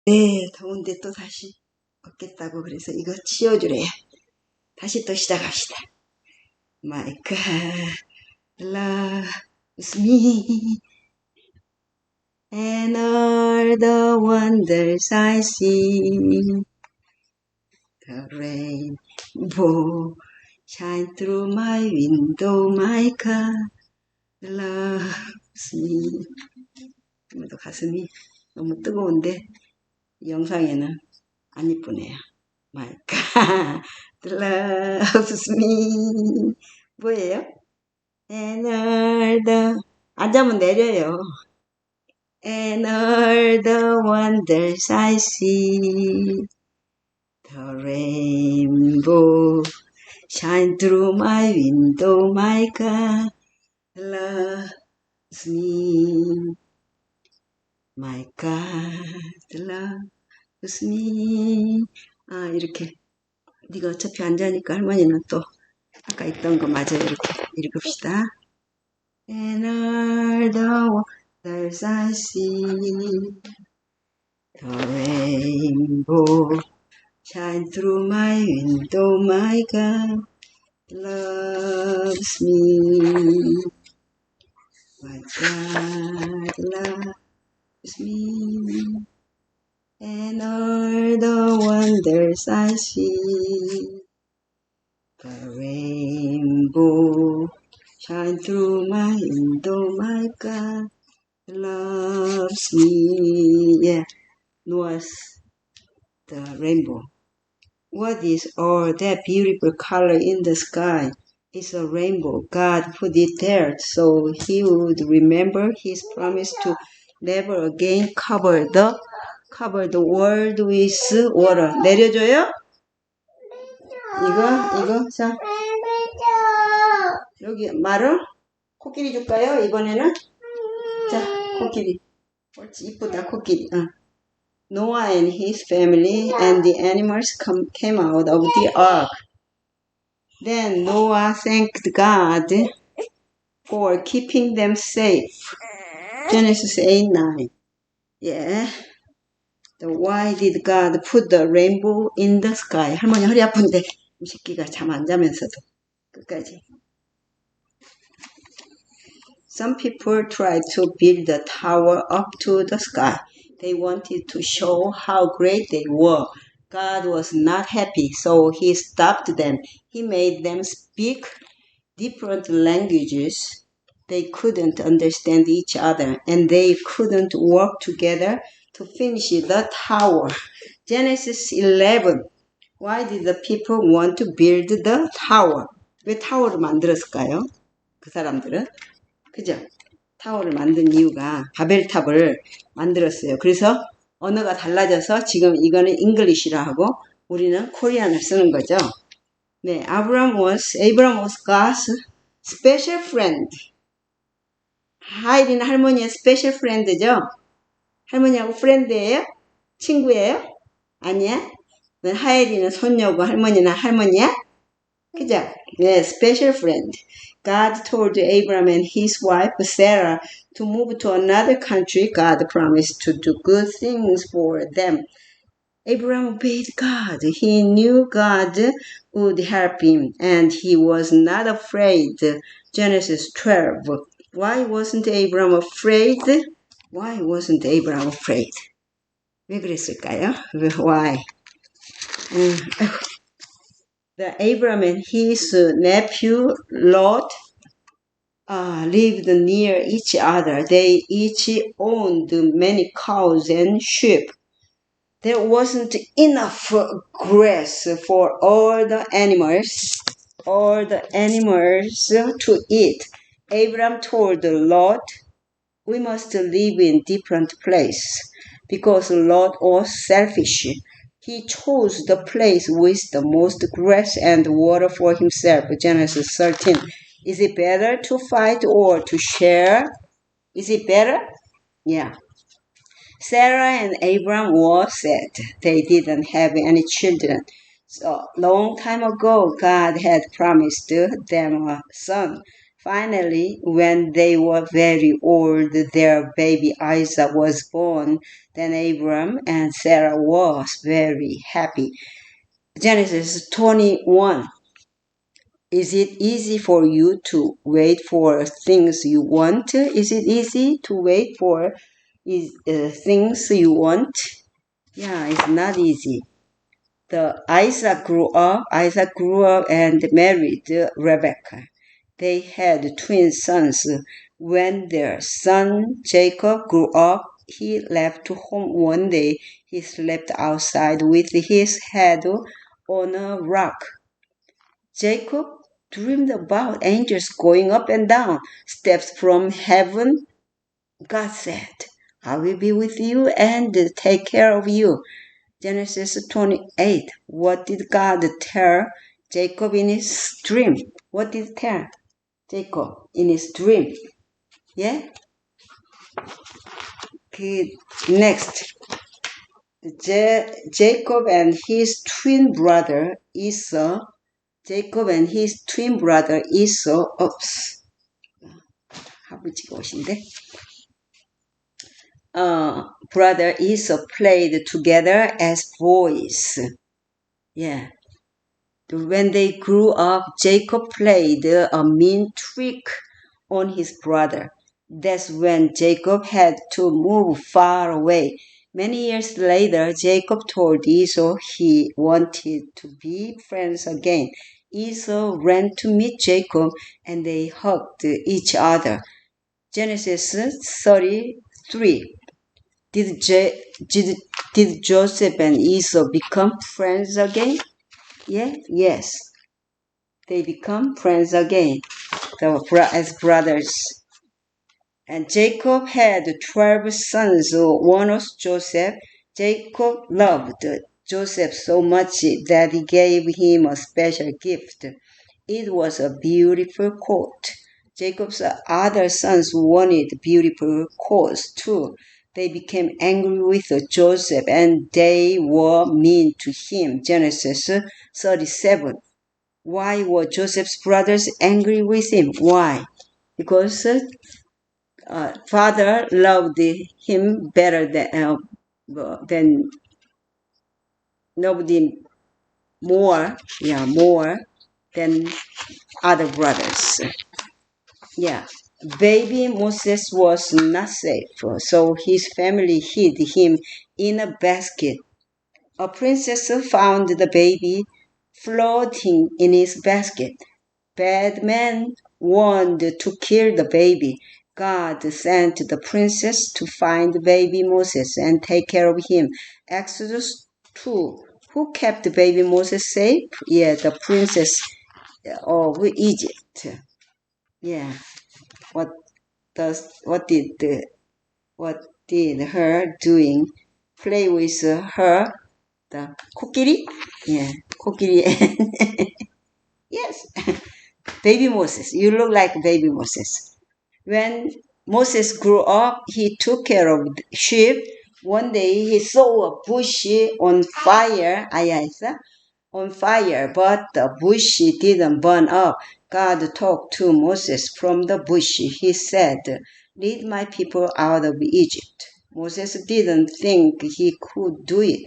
네, 더운데 또 다시 먹겠다고 그래서 이거 치워주래요. 다시 또 시작합시다. My God loves me and all the wonders I see. The rainbow shine through my window. My God loves me. 오늘도 가슴이 너무 뜨거운데 영상에는 안 이쁘네요. My God loves me. 뭐예요? And all the 앉으면 내려요. And all the wonders I see. The rainbow shine through my window. My God loves me. My God loves me. 아, 이렇게 네가 어차피 앉아니까 할머니는 또 아까 있던 거 맞아요. 이렇게 읽읍시다. And all the wonders I see, the rainbow shine through my window. My God loves me. My God loves me. And all the wonders I see, the rainbow shine through my window. My God loves me. Yeah, Noah's the rainbow. What is all that beautiful color in the sky? It's a rainbow. God put it there so he would remember his promise to never again cover the world with water. 내려줘요? 이거, 자. 여기, 말을? 코끼리 줄까요? 이번에는? 자, 코끼리. 옳지, 이쁘다, 코끼리. Noah and his family and the animals came out of the ark. Then Noah thanked God for keeping them safe. Genesis 8:9. Yeah. Why did God put the rainbow in the sky? 할머니 허리 아픈데 이 새끼가 잠 안 자면서도 끝까지. Some people tried to build a tower up to the sky. They wanted to show how great they were. God was not happy, so he stopped them. He made them speak different languages. They couldn't understand each other, and they couldn't work together to finish the tower. Genesis 11. Why did the people want to build the tower? 왜 타워를 만들었을까요? 그 사람들은? 그죠? 타워를 만든 이유가 바벨탑을 만들었어요. 그래서 언어가 달라져서 지금 이거는 잉글리시라 하고 우리는 코리안을 쓰는 거죠. 네, Abraham was God's special friend. 하일이는 할머니의 special friend죠? 할머니하고 프렌드예요? 친구예요? 아니야? 하일이는 손녀고 할머니는 할머니야? 그죠? 네, special friend. God told Abraham and his wife Sarah to move to another country. God promised to do good things for them. Abraham obeyed God. He knew God would help him, and he was not afraid. Genesis 12. Why wasn't Abraham afraid? Why wasn't Abraham afraid? 왜 그랬을까요? Why? The Abraham and his nephew Lot lived near each other. They each owned many cows and sheep. There wasn't enough grass for all the animals to eat. Abraham told Lot, we must live in different places because Lot was selfish. He chose the place with the most grass and water for himself. Genesis 13. Is it better to fight or to share? Is it better? Yeah. Sarah and Abram were sad. They didn't have any children. So, long time ago, God had promised them a son. Finally, when they were very old, their baby Isaac was born. Then Abram and Sarah was very happy. Genesis 21. Is it easy for you to wait for things you want? Is it easy to wait for things you want? Yeah, it's not easy. Isaac grew up and married Rebecca. They had twin sons. When their son Jacob grew up, he left home one day. He slept outside with his head on a rock. Jacob dreamed about angels going up and down steps from heaven. God said, I will be with you and take care of you. Genesis 28. What did God tell Jacob in his dream? What did he tell Jacob in his dream? Yeah? Okay, next. Jacob and his twin brother Esau. oops. 아버지가 오신데. Brother Esau played together as boys. Yeah. When they grew up, Jacob played a mean trick on his brother. That's when Jacob had to move far away. Many years later, Jacob told Esau he wanted to be friends again. Esau ran to meet Jacob and they hugged each other. Genesis 33. Did Joseph and Esau become friends again? Yeah, yes. They become friends again, as brothers. And Jacob had 12 sons. One was Joseph. Jacob loved Joseph so much that he gave him a special gift. It was a beautiful coat. Jacob's other sons wanted beautiful coats too. They became angry with Joseph and they were mean to him. Genesis 37. Why were Joseph's brothers angry with him? Why? Because father loved him better than nobody more than other brothers. Yeah. Baby Moses was not safe, so his family hid him in a basket. A princess found the baby floating in his basket. Bad men wanted to kill the baby. God sent the princess to find baby Moses and take care of him. Exodus 2. Who kept baby Moses safe? Yeah, the princess of Egypt. Yeah. What did her doing? Play with her, the 코끼리? Yeah, 코끼리. Yes. Baby Moses. You look like baby Moses. When Moses grew up, he took care of sheep. One day he saw a bush on fire. On fire, but the bush didn't burn up. God talked to Moses from the bush. He said, lead my people out of Egypt. Moses didn't think he could do it,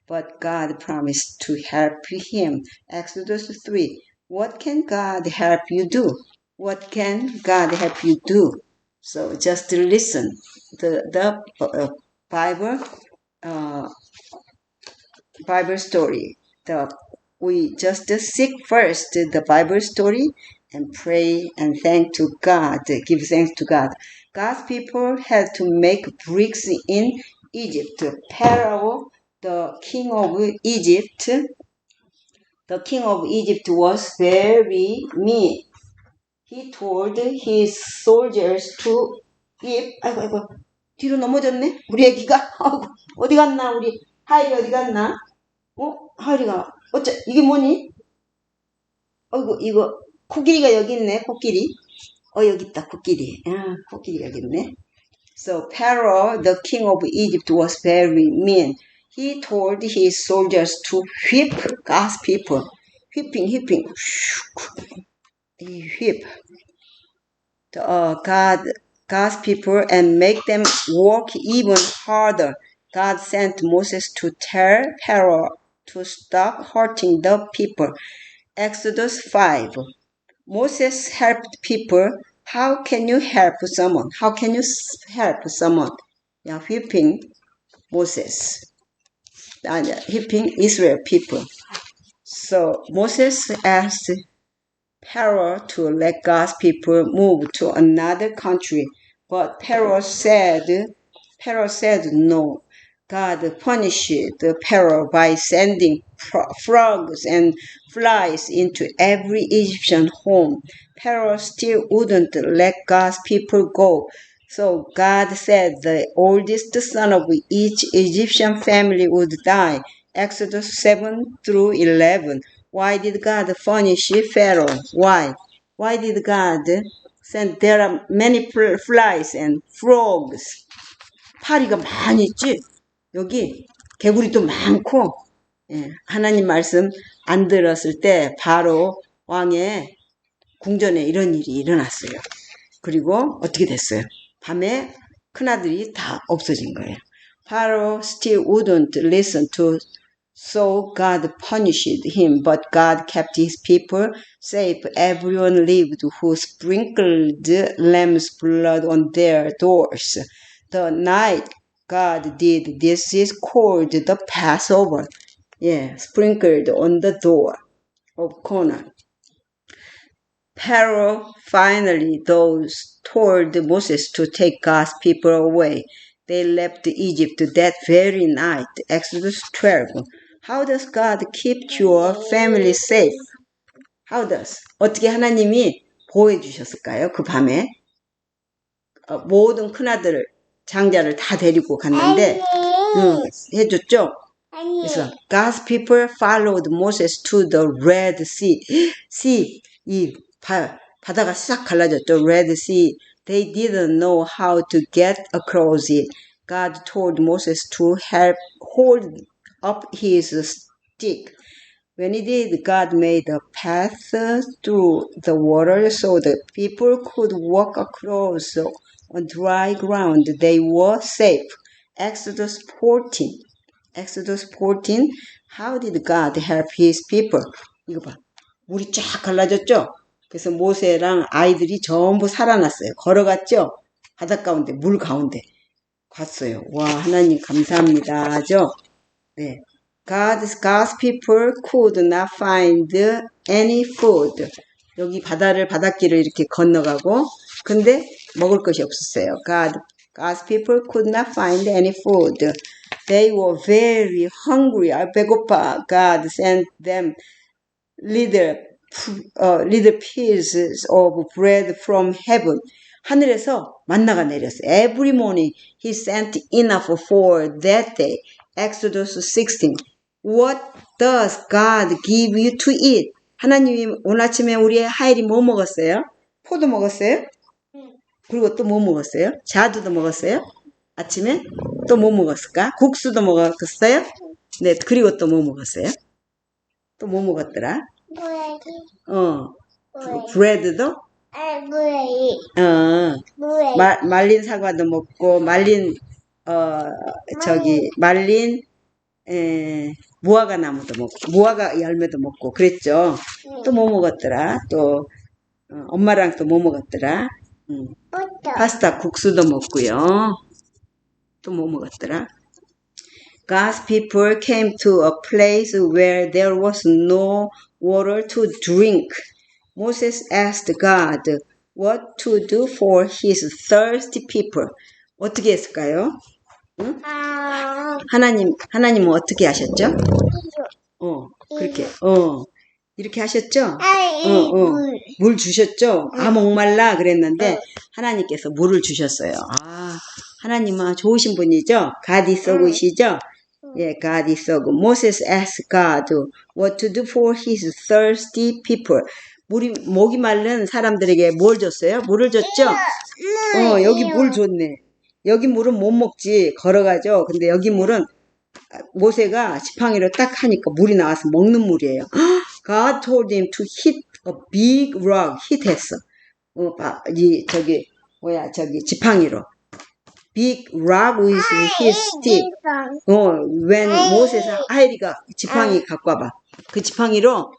but God promised to help him. Exodus 3. What can God help you do? What can God help you do? So just listen. The Bible story. We just seek first the Bible story and pray and thank to God, give thanks to God. God's people had to make bricks in Egypt. Pharaoh, the king of Egypt, was very mean. He told his soldiers to whip. 아이고, 뒤로 넘어졌네? 우리 애기가? 어디 갔나? 우리 하일이 어디 갔나? 하율이가, 이게 뭐니? 이거, 코끼리가 여기 있네, 코끼리. 여기 있다, 코끼리. 코끼리가 여기 있네. So, Pharaoh, the king of Egypt, was very mean. He told his soldiers to whip God's people. Whipping. Whip. God's people and make them work even harder. God sent Moses to tell Pharaoh to stop hurting the people. Exodus 5. Moses helped people. How can you help someone? How can you help someone? Yeah, whipping Moses and whipping Israel people. So Moses asked Pharaoh to let God's people move to another country, but Pharaoh said no. God punished Pharaoh by sending frogs and flies into every Egyptian home. Pharaoh still wouldn't let God's people go. So God said the oldest son of each Egyptian family would die. Exodus 7 through 11. Why did God punish Pharaoh? Why? Why did God send? There are many flies and frogs. 파리가 많이 있지? 여기 개구리도 많고. 예, 하나님 말씀 안 들었을 때 바로 왕의 궁전에 이런 일이 일어났어요. 그리고 어떻게 됐어요? 밤에 큰아들이 다 없어진 거예요. Pharaoh still wouldn't listen to, so God punished him, but God kept his people safe. Everyone lived who sprinkled lamb's blood on their doors. The night God did this is called the Passover. Yeah, sprinkled on the door of Canaan. Pharaoh finally told Moses to take God's people away. They left Egypt that very night. Exodus 12. How does God keep your family safe? How does? 어떻게 하나님이 보호해 주셨을까요? 그 밤에 모든 큰아들을 장자를 다 데리고 갔는데 해줬죠? 그래서 God's people followed Moses to the Red Sea. Sea, 이 바다가 싹 갈라졌죠. Red Sea. They didn't know how to get across it. God told Moses to hold up his stick. When he did, God made a path through the water so the people could walk across on dry ground. They were safe. Exodus 14. Exodus 14. How did God help his people? 이거 봐. 물이 쫙 갈라졌죠? 그래서 모세랑 아이들이 전부 살아났어요. 걸어갔죠? 바닷 가운데, 물 가운데 갔어요. 와, 하나님 감사합니다. 하죠? 네. God's people could not find any food. 여기 바닷길을 이렇게 건너가고, 근데 먹을 것이 없었어요. God's people could not find any food. They were very hungry. 배고파. God sent them little pieces of bread from heaven. 하늘에서 만나가 내렸어요. Every morning he sent enough for that day. Exodus 16. What does God give you to eat? 하나님이 오늘 아침에 우리 하일이 뭐 먹었어요? 포도 먹었어요? 그리고 또 뭐 먹었어요? 자두도 먹었어요? 아침에 또 뭐 먹었을까? 국수도 먹었어요? 네, 그리고 또 뭐 먹었어요? 또 뭐 먹었더라? 브레드도? 말린 사과도 먹고, 말린 무화과 나무도 먹고, 무화과 열매도 먹고, 그랬죠. 또 뭐 먹었더라? 또, 엄마랑 또 뭐 먹었더라? 파스타 국수도 먹고요. 또 뭐 먹었더라? God's people came to a place where there was no water to drink. Moses asked God what to do for his thirsty people. 어떻게 했을까요? 응? 하나님은 어떻게 하셨죠? 그렇게, 이렇게 하셨죠? 물 주셨죠? 목말라 그랬는데, 하나님께서 물을 주셨어요. 하나님은 좋으신 분이죠? God is so good이시죠? 예, God is so good. Moses asked God what to do for his thirsty people. 목이 마른 사람들에게 뭘 줬어요? 물을 줬죠? 여기 물 줬네. 여기 물은 못 먹지. 걸어가죠. 근데 여기 물은 모세가 지팡이로 딱 하니까 물이 나와서 먹는 물이에요. God told him to hit a big rock. hit했어. 지팡이로. Big rock with his stick. when Moses, 하이리가 지팡이 갖고 와봐. 그 지팡이로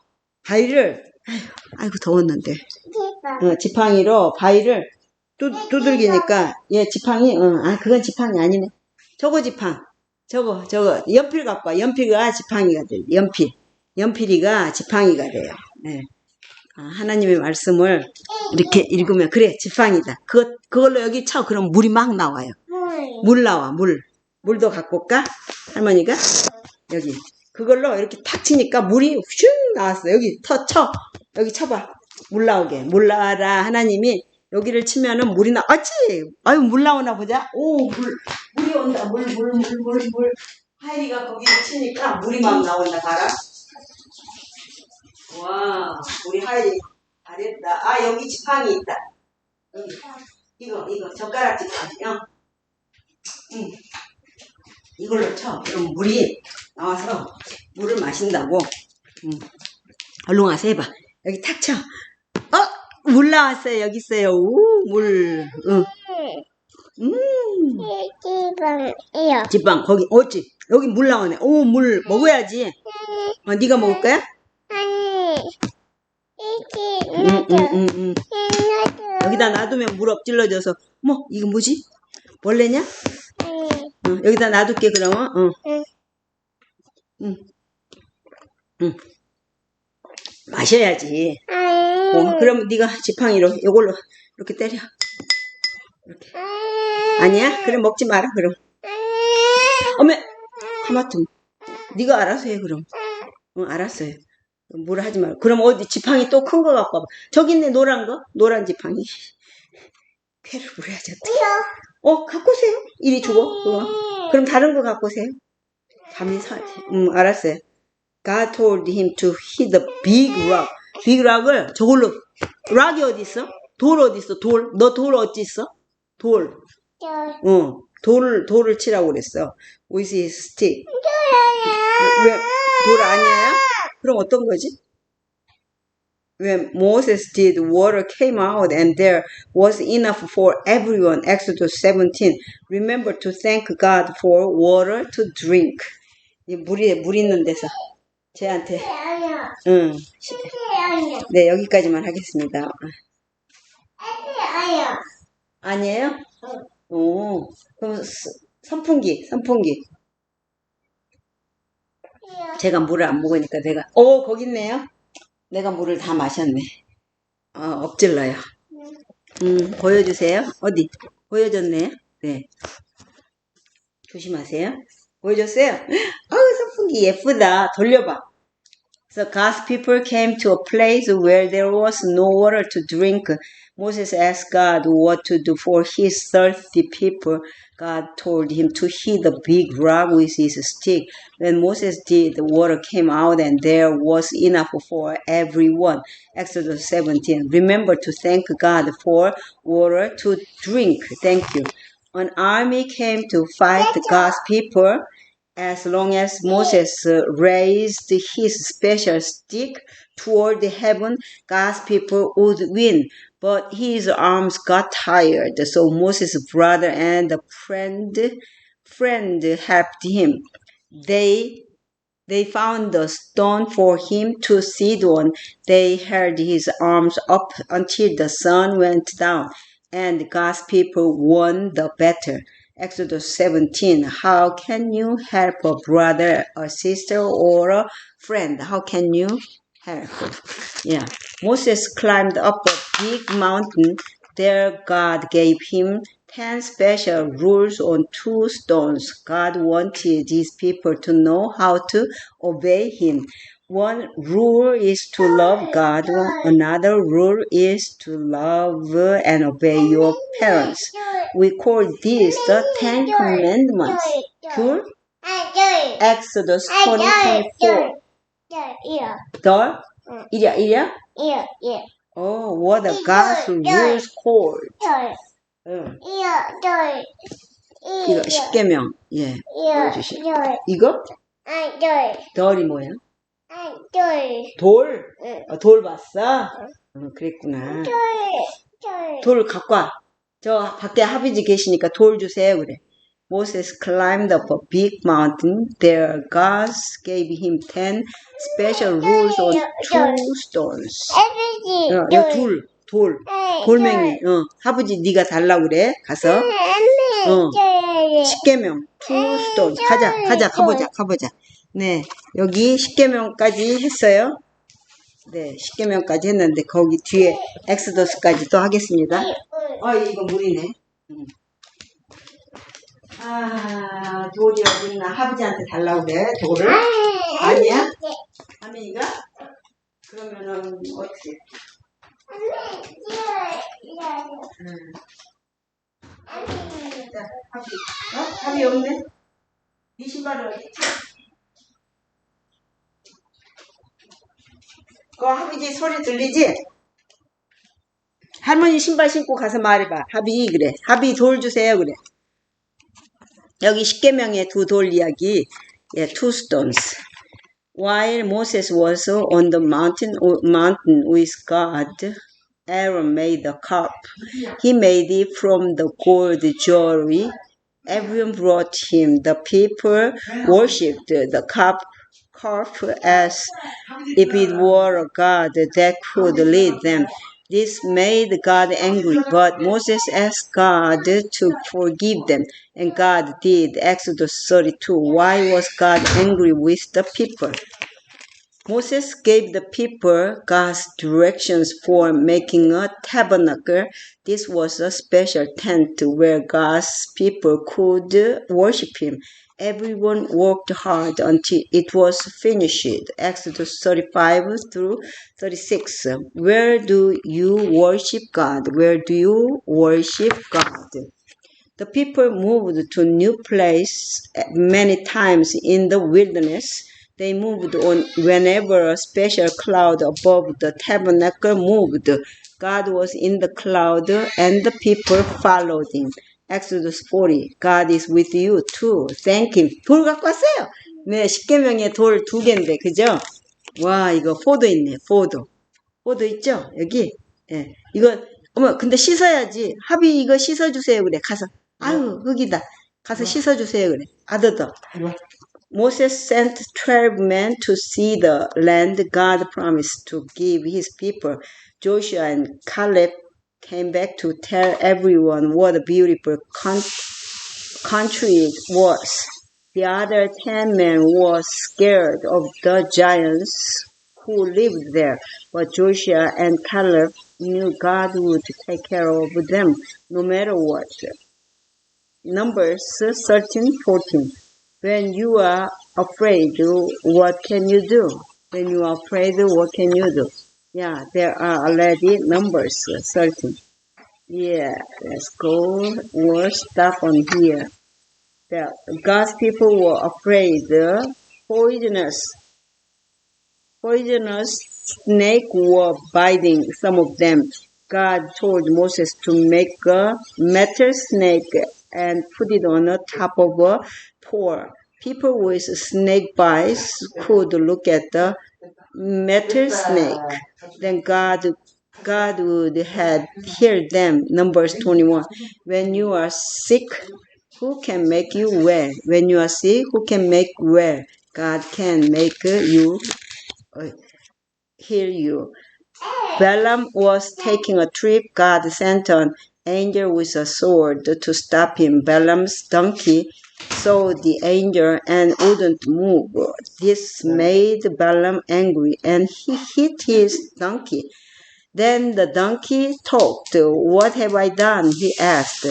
바위를, 아이고, 더웠는데. 지팡이로 바위를 두들기니까, 얘 지팡이, 그건 지팡이 아니네. 저거 지팡. 저거, 연필 갖고 와. 연필가 지팡이가 돼. 연필이가 지팡이가 돼요. 네. 하나님의 말씀을 이렇게 읽으면, 그래, 지팡이다. 그걸로 여기 쳐. 그럼 물이 막 나와요. 물 나와, 물도 갖고 올까? 할머니가? 여기. 그걸로 이렇게 탁 치니까 물이 슝 나왔어. 여기 쳐. 여기 쳐봐. 물 나오게. 물 나와라. 하나님이 여기를 치면은 물이 나왔지? 아유, 물 나오나 보자. 오, 물이 온다. 물. 하이리가 거기를 치니까 물이 막 나온다. 봐라. 와, 우리 하이리 잘했다. 여기 지팡이 있다. 여기. 이거 젓가락 지팡이요. 이걸로 쳐. 그럼 물이 나와서 물을 마신다고. 얼른 와서 해봐. 여기 탁 쳐. 물 나왔어요. 여기 있어요. 우, 물. 지팡 거기 어찌? 여기 물 나오네. 오, 물 먹어야지. 네가 먹을 거야? 여기다 놔두면 물 엎질러져서. 이거 뭐지? 벌레냐? 여기다 놔둘게 그러면. 마셔야지. 그럼 네가 지팡이로 이걸로 이렇게 때려. 이렇게. 아니야? 그럼 먹지 마라 그럼. 어메, 하마터. 네가 알아서 해 그럼. 알았어요. 뭐라 하지 말고. 그럼 어디 지팡이 또 큰 거 갖고 와봐. 저기 있네, 노란 거. 노란 지팡이. 쾌를 부려야지. 갖고 오세요. 이리 주고. 그럼 다른 거 갖고 오세요. 밤이 알았어요. God told him to hit the big rock. big rock을 저걸로. 락이 어디 있어? 돌 어디 있어? 돌. 너 돌 어디 있어? 돌. 돌을 치라고 그랬어. with his stick. 왜 돌 아니야? 그럼 어떤 거지? When Moses did, water came out and there was enough for everyone. Exodus 17. Remember to thank God for water to drink. 물 있는 데서 쟤한테. 네, 여기까지만 하겠습니다. 아니에요? 그럼 선풍기. 제가 물을 안 먹으니까 내가. 거기 있네요. 내가 물을 다 마셨네. 엎질러요. 보여주세요. 어디? 보여줬네요. 네. 조심하세요. 보여줬어요? 선풍기 예쁘다. 돌려봐. So God's people came to a place where there was no water to drink. Moses asked God what to do for his thirsty people. God told him to hit the big rock with his stick. When Moses did, the water came out and there was enough for everyone. Exodus 17. Remember to thank God for water to drink. Thank you. An army came to fight God's people. As long as Moses raised his special stick toward heaven, God's people would win. But his arms got tired, so Moses' brother and a friend helped him. They found a stone for him to sit on. They held his arms up until the sun went down, and God's people won the battle. Exodus 17. How can you help a brother, a sister, or a friend? How can you help? Yeah. Moses climbed up a big mountain. There God gave him 10 special rules on 2 stones. God wanted these people to know how to obey him. One rule is to love God. Another rule is to love and obey your parents. We call these the 10 Commandments. Cool? Exodus 20:24. 이랴? What are God's rules called? 이거 10계명. 예. 보여주시오. 이거? 덜이 뭐야? 돌? 돌 봤어? 그랬구나. 돌 갖고 와. 저 밖에 하비지 계시니까 돌 주세요. 그래. Moses climbed up a big mountain. There gods gave him 10 special rules on 2 stones. 돌멩이. 하부지 네가 달라고 그래. 가서. 10계명. 2 stones. 가보자. 네. 여기 10계명까지 했어요. 네. 10계명까지 했는데 거기 뒤에 엑스더스까지 또 하겠습니다. 이거 물이네. 돌이 어디 있나? 하부지한테 달라고 그래, 돌을. 아니야? 하민이가? 그러면은, 어떻게? 자, 하비 없네? 네 신발은 어디 있지? 하비지 소리 들리지? 할머니 신발 신고 가서 말해봐. 하비, 그래. 하비 돌 주세요, 그래. 여기 10계명의 두 돌 이야기, two stones. While Moses was on the mountain with God, Aaron made the cup. He made it from the gold jewelry. Everyone brought him. The people worshipped the calf as if it were a god that could lead them. This made God angry, but Moses asked God to forgive them, and God did. Exodus 32. Why was God angry with the people? Moses gave the people God's directions for making a tabernacle. This was a special tent where God's people could worship Him. Everyone worked hard until it was finished. Exodus 35 through 36. Where do you worship God? Where do you worship God? The people moved to new place many times in the wilderness. They moved on whenever a special cloud above the tabernacle moved. God was in the cloud and the people followed him. Exodus 40. God is with you too. Thank him. 돌 갖고 왔어요. 네, 10계명에 돌 2개인데, 그죠? 와, 이거 포도 있네, 포도. 포도 있죠? 여기. 예. 이거, 근데 씻어야지. 하비 이거 씻어주세요. 그래, 가서. 아유, 흙이다. 가서 씻어주세요. 그래. 아더더. Moses sent 12 men to see the land God promised to give his people. Joshua and Caleb came back to tell everyone what a beautiful country it was. The other 10 men were scared of the giants who lived there, but Joshua and Caleb knew God would take care of them no matter what. Numbers 13:14. When you are afraid, what can you do? When you are afraid, what can you do? Yeah, there are already Numbers 13. Yeah, let's go. We'll stop on here. God's people were afraid. Poisonous snakes were biting some of them. God told Moses to make a metal snake and put it on the top of a pole. People with snake bites could look at the metal snake. Then God would have healed them. Numbers 21. When you are sick, who can make you well? When you are sick, who can make well? God can make you heal you. Balaam was taking a trip. God sent an angel with a sword to stop him. Balaam's donkey saw the angel and wouldn't move. This made Balaam angry, and he hit his donkey. Then the donkey talked. What have I done? He asked.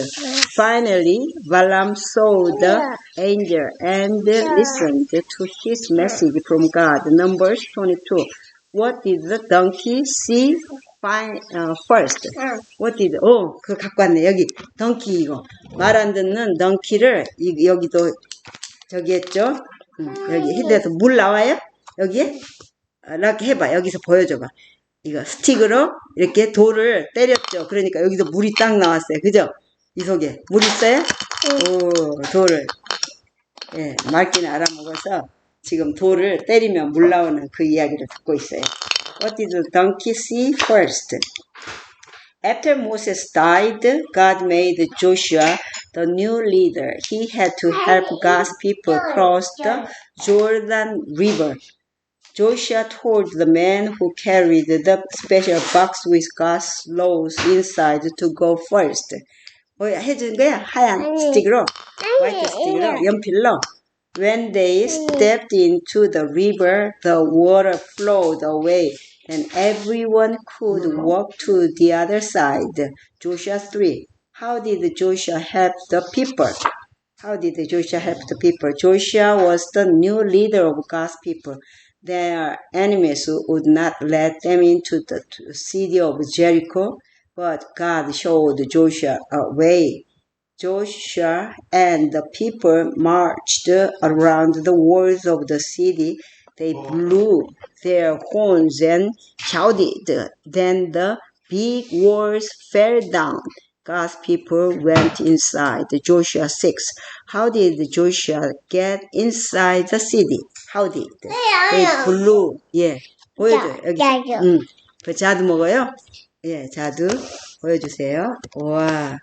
Finally, Balaam saw the angel and listened to his message from God. Numbers 22. What did the donkey see first? What did, 그거 갖고 왔네. 여기, donkey 이거. 말 안 듣는 donkey를, 여기도, 저기 했죠? 여기 헤드에서 물 나와요? 여기에? 이렇게 해봐. 여기서 보여줘봐. 이거 스틱으로 이렇게 돌을 때렸죠. 그러니까 여기서 물이 딱 나왔어요. 그죠? 이 속에. 물 있어요? 오, 돌을. 예, 맑기는 알아먹어서 지금 돌을 때리면 물 나오는 그 이야기를 듣고 있어요. What did the donkey see first? After Moses died, God made Joshua the new leader. He had to help God's people cross the Jordan River. Joshua told the man who carried the special box with God's laws inside to go first. 해준 거야? 하얀 스틱으로, 화이트 스틱으로, 연필로. When they stepped into the river, the water flowed away, and everyone could walk to the other side. Joshua 3. How did Joshua help the people? How did Joshua help the people? Joshua was the new leader of God's people. Their enemies would not let them into the city of Jericho, but God showed Joshua a way. Joshua and the people marched around the walls of the city. They blew their horns and shouted. Then the big walls fell down. God's people went inside. Joshua 6. How did Joshua get inside the city? How did? They blew. 예, 보여줘요. 여기. 그 자두 먹어요? 예, 자두 보여주세요. 와.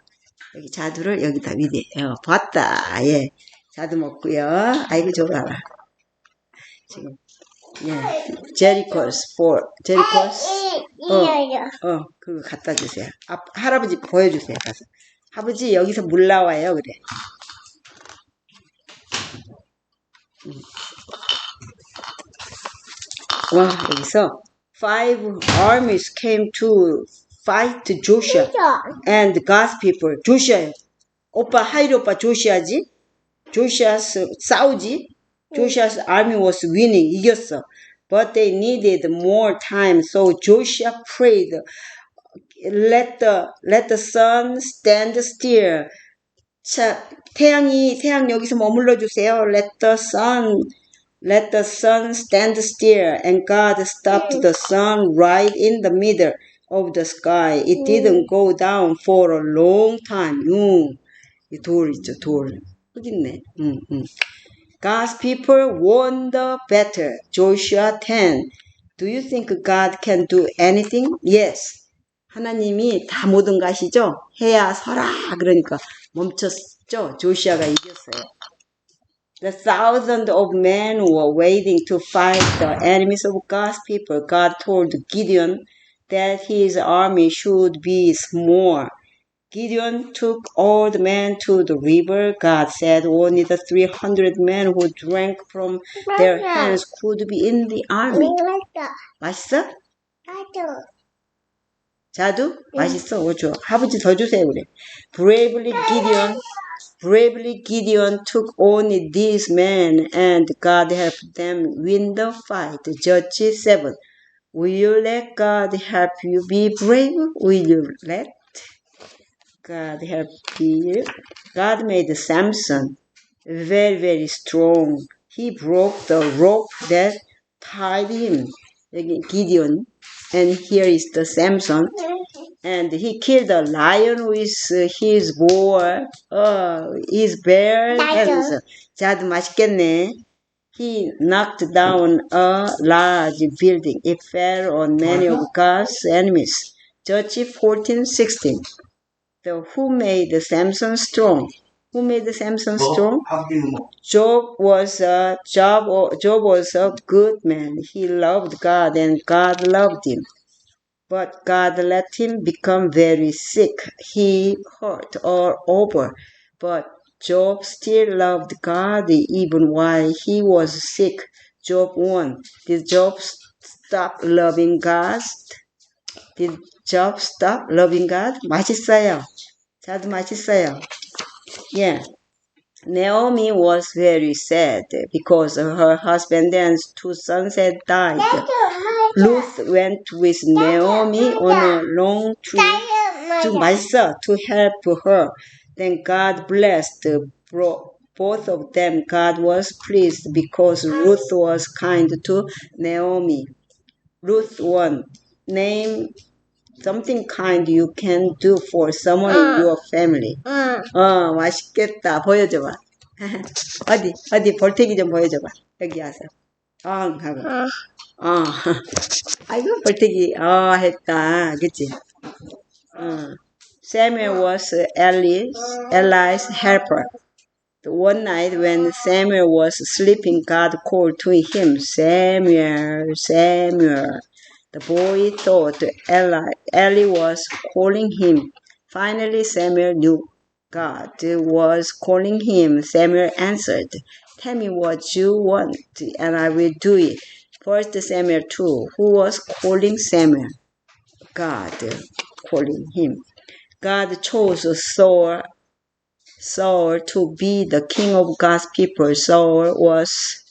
여기 자두를 여기다 위에 봤다. 예, 자두 먹고요. 아이고 좋아라. 지금 예, 제리코스 그거 갖다 주세요. 할아버지 보여주세요. 가서 할아버지 여기서 물 나와요. 그래. 와 여기서 5 armies came to fight Joshua and God's people. 조슈아 오빠 하이리 오빠 조슈아지? 조슈아 싸우지? Joshua's army was winning. 이겼어. But they needed more time. So Joshua prayed, let the sun stand still. 자, 태양 여기서 머물러 주세요. Let the sun stand still. And God stopped the sun right in the middle of the sky. It didn't go down for a long time. 이 돌 있죠, 돌. 여기 있네. God's people won the battle. Joshua 10. Do you think God can do anything? Yes. 하나님이 다 모든 거 아시죠? 해야 서라. 그러니까 멈췄죠. 조시아가 이겼어요. The thousands of men were waiting to fight the enemies of God's people. God told Gideon that his army should be small. Gideon took all the men to the river. God said only the 300 men who drank from their hands could be in the army. 맛있어? 자두? 맛있어? 좋아. 할아버지 더 주세요, 그래. Bravely Gideon took only these men, and God helped them win the fight. Judges 7. Will you let God help you be brave? Will you let God help you? God made Samson very, very strong. He broke the rope that tied him. Gideon. And here is the Samson. And he killed a lion with his bow, his bare hands. 자도 맛있겠네. He knocked down a large building. It fell on many of God's enemies. Judges 14:16. Who made Samson strong? Who made Samson strong? Job was a good man. He loved God and God loved him. But God let him become very sick. He hurt all over. But Job still loved God even while he was sick. Job 1. Did Job stop loving God? Did Job stop loving God? 맛있어요. 자도 맛있어요. Yeah. Naomi was very sad because her husband and 2 sons had died. Ruth went with Naomi on a long trip to help her. Then God blessed both of them. God was pleased because Ruth was kind to Naomi. Ruth 1. Name something kind you can do for someone in your family. 맛있겠다. 보여줘봐. 어디 볼태기 좀 보여줘봐. 여기 와서. 하고. 아이고 볼태기. 했다. 그치? Samuel was Eli's helper. One night when Samuel was sleeping, God called to him, Samuel, Samuel. The boy thought Eli was calling him. Finally, Samuel knew God was calling him. Samuel answered, tell me what you want, and I will do it. First Samuel 2. Who was calling Samuel? God calling him. God chose Saul to be the king of God's people. Saul was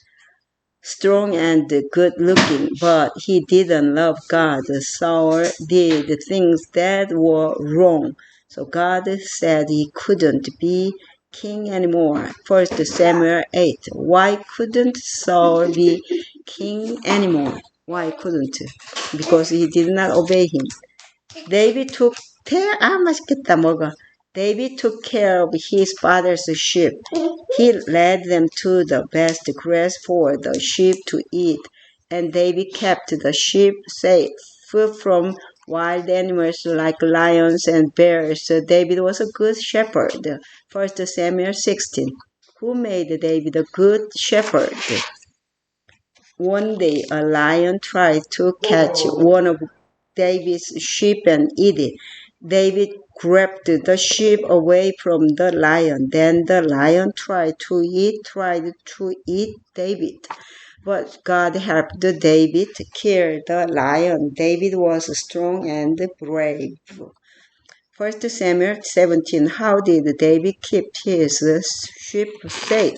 strong and good looking, but he didn't love God. Saul did things that were wrong. So God said he couldn't be king anymore. First Samuel 8. Why couldn't Saul be king anymore? Why couldn't? Because he did not obey him. David took 맛있겠다 먹어. David took care of his father's sheep. He led them to the best grass for the sheep to eat, and David kept the sheep safe from wild animals like lions and bears. David was a good shepherd. 1 Samuel 16. Who made David a good shepherd? One day a lion tried to catch one of David's sheep and eat it. David grabbed the sheep away from the lion. Then the lion tried to eat David. But God helped David kill the lion. David was strong and brave. 1 Samuel 17. How did David keep his sheep safe?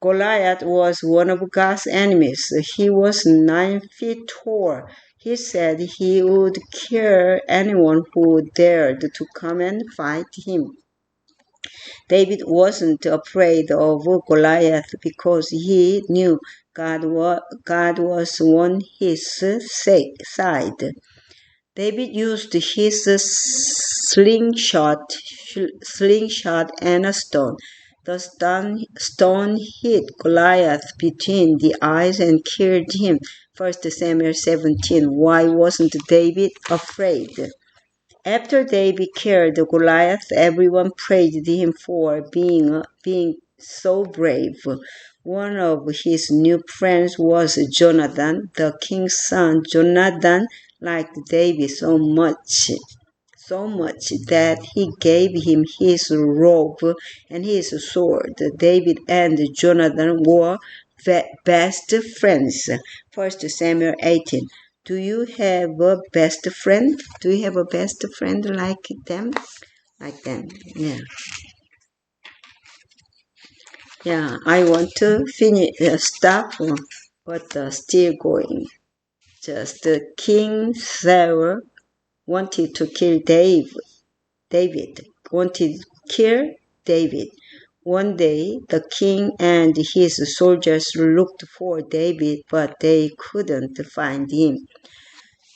Goliath was one of God's enemies. He was 9 feet tall. He said he would kill anyone who dared to come and fight him. David wasn't afraid of Goliath because he knew God was on his side. David used his slingshot and a stone. The stone hit Goliath between the eyes and killed him. 1 Samuel 17. Why wasn't David afraid? After David killed Goliath, everyone praised him for being so brave. One of his new friends was Jonathan, the king's son. Jonathan liked David so much that he gave him his robe and his sword. David and Jonathan were best friends. 1 Samuel 18. Do you have a best friend? Do you have a best friend like them? Like them, yeah. Yeah, I want to stop, but still going. Just King Saul wanted to kill David. Wanted to kill David. One day, the king and his soldiers looked for David, but they couldn't find him.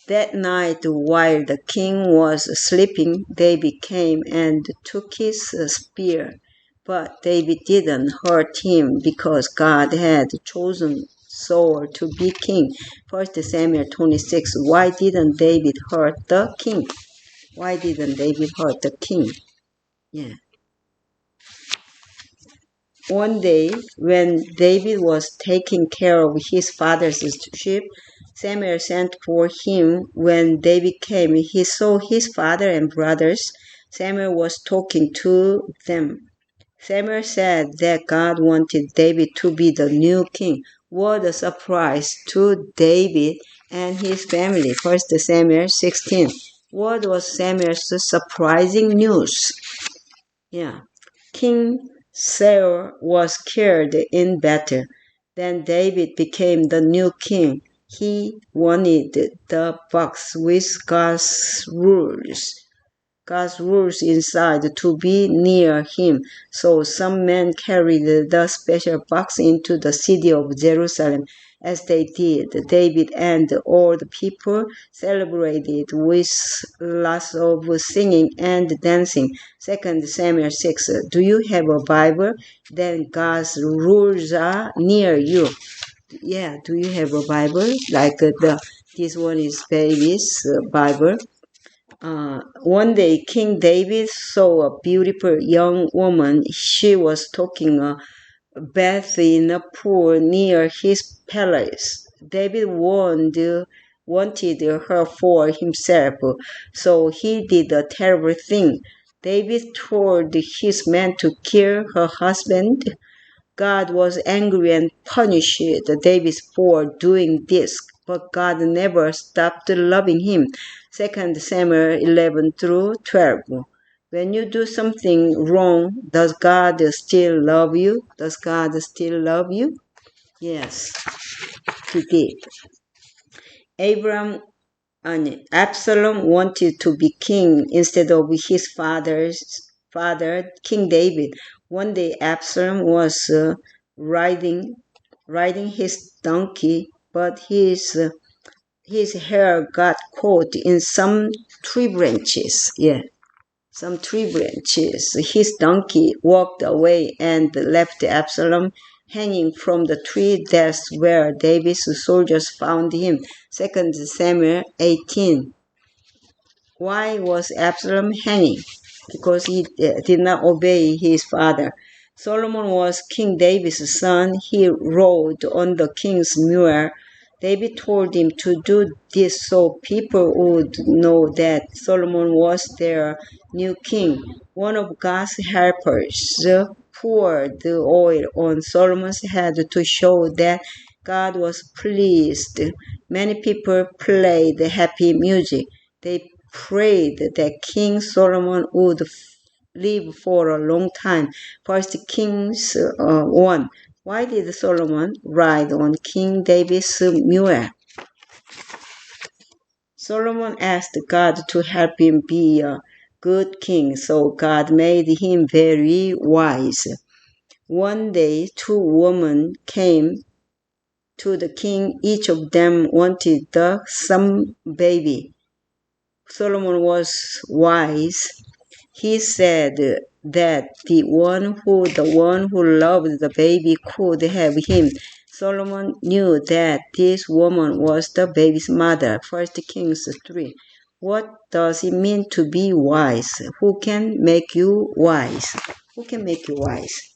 That night, while the king was sleeping, David came and took his spear. But David didn't hurt him because God had chosen Saul to be king. 1 Samuel 26. Why didn't David hurt the king? Why didn't David hurt the king? Yeah. One day, when David was taking care of his father's sheep, Samuel sent for him. When David came, he saw his father and brothers. Samuel was talking to them. Samuel said that God wanted David to be the new king. What a surprise to David and his family. 1 Samuel 16. What was Samuel's surprising news? Yeah. King Saul was killed in battle. Then David became the new king. He wanted the box with God's rules inside to be near him. So some men carried the special box into the city of Jerusalem. As they did, David and all the people celebrated with lots of singing and dancing. 2 Samuel 6. Do you have a Bible? Then God's rules are near you. Yeah, do you have a Bible? Like this one is baby's Bible. One day, King David saw a beautiful young woman. She was taking a bath in a pool near his palace. David wanted her for himself, so he did a terrible thing. David told his men to kill her husband. God was angry and punished David for doing this, but God never stopped loving him. 2 Samuel 11 through 12. When you do something wrong, does God still love you? Does God still love you? Yes, he did. Absalom wanted to be king instead of his father's father, King David. One day, Absalom was riding his donkey, but his hair got caught in some tree branches. Some tree branches. His donkey walked away and left Absalom hanging from the tree. That's where David's soldiers found him. 2 Samuel 18. Why was Absalom hanging? Because he did not obey his father. Solomon was King David's son. He rode on the king's mule. David told him to do this so people would know that Solomon was their new king. One of God's helpers poured the oil on Solomon's head to show that God was pleased. Many people played happy music. They prayed that King Solomon would live for a long time. 1 Kings 1. Why did Solomon ride on King David's mule? Solomon asked God to help him be a good king, so God made him very wise. One day, two women came to the king. Each of them wanted some baby. Solomon was wise. He said that the one who loved the baby could have him. Solomon knew that this woman was the baby's mother. 1 Kings 3. What does it mean to be wise? Who can make you wise? Who can make you wise?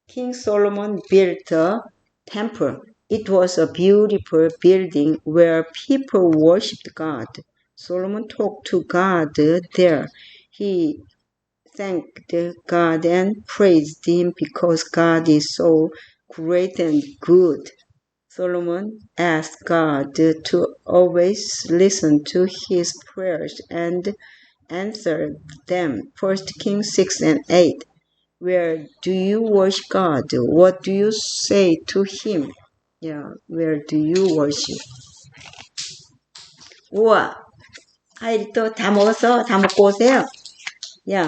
King Solomon built a temple. It was a beautiful building where people worshipped God. Solomon talked to God there. He thanked God and praised him because God is so great and good. Solomon asked God to always listen to his prayers and answer them. 1 Kings 6 and 8. Where do you worship God? What do you say to him? Where do you worship? 우와, 하이리 또 다 먹었어? 다 먹고 오세요.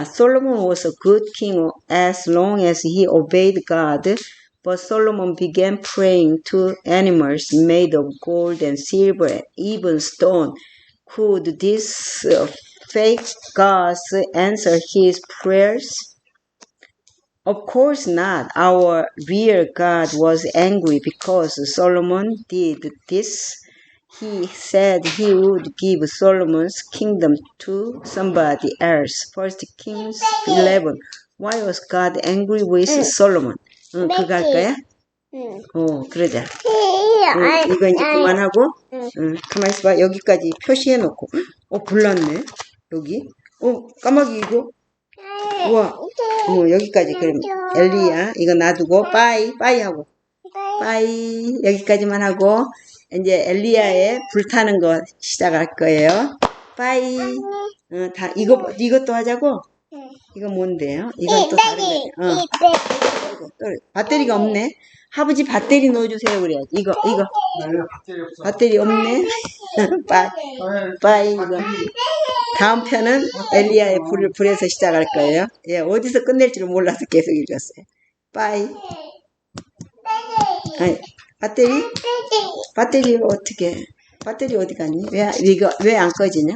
Solomon was a good king as long as he obeyed God. But Solomon began praying to animals made of gold and silver and even stone. Could these fake gods answer his prayers? Of course not. Our real God was angry because Solomon did this. He said he would give Solomon's kingdom to somebody else. 1 Kings 11. Why was God angry with Solomon? 그거 할 거야? 그러자. 이거 이제 그만하고. 가만히 있어봐. 여기까지 표시해놓고. 불났네. 여기. 까마귀 이거. 우와. 여기까지. 그럼 엘리야. 이거 놔두고 빠이 하고. 빠이. 여기까지만 하고. 이제 엘리야의 불타는 거 시작할 거예요. 빠이. 이것도 하자고? 이거 뭔데요? 이건 또 다른 거예요. 배터리가 없네. 아버지 배터리 넣어주세요. 그래야지. 이거. 배터리 없네. 빠이. 이거. 다음 편은 엘리야의 불에서 시작할 거예요. 어디서 끝낼 줄 몰라서 계속 읽었어요. 빠이. 배터리 어떻게? 배터리 어디 갔니? 왜 안 꺼지냐?